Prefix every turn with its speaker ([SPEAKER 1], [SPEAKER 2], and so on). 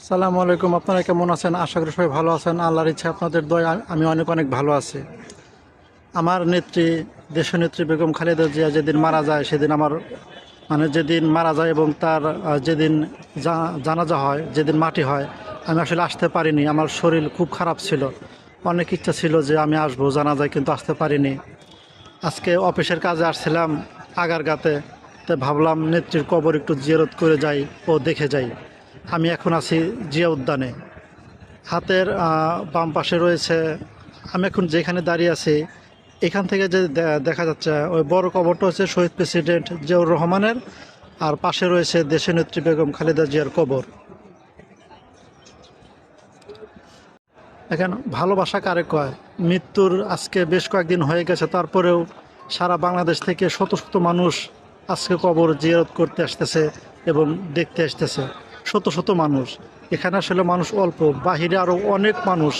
[SPEAKER 1] সালামু আলাইকুম। আপনারা কেমন আছেন? আশা করি সবাই ভালো আছেন। আল্লাহর ইচ্ছা আপনাদের দয়া আমি অনেক অনেক ভালো আছি। আমার নেত্রী, দেশনেত্রী বেগম খালেদা জিয়া যেদিন মারা যায় সেদিন আমার যেদিন মারা যায় এবং তার যেদিন জানাজা হয়, যেদিন মাটি হয়, আমি আসলে আসতে পারিনি। আমার শরীর খুব খারাপ ছিল। অনেক ইচ্ছা ছিল যে আমি আসবো জানাজায়, কিন্তু আসতে পারিনি। আজকে অফিসের কাজে আসছিলাম আগারগাঁতে, তো ভাবলাম নেত্রীর কবর একটু জিয়ারত করে যাই ও দেখে যাই। আমি এখন আছি জিয়া উদ্যানে। হাতের বাম পাশে রয়েছে, আমি এখন যেখানে দাঁড়িয়ে আছি এখান থেকে যে দেখা যাচ্ছে ওই বড় কবরটা হচ্ছে শহীদ প্রেসিডেন্ট জিয়াউর রহমানের, আর পাশে রয়েছে দেশনেত্রী বেগম খালেদা জিয়ার কবর। এখন ভালোবাসা কারে কয়? মৃত্যুর আজকে বেশ কয়েকদিন হয়ে গেছে, তারপরেও সারা বাংলাদেশ থেকে শত শত মানুষ আজকে কবর জিয়ারত করতে আসতেছে এবং দেখতে আসতেছে। শত শত মানুষ, এখানে আসলে মানুষ অল্প, বাহিরে আরও অনেক মানুষ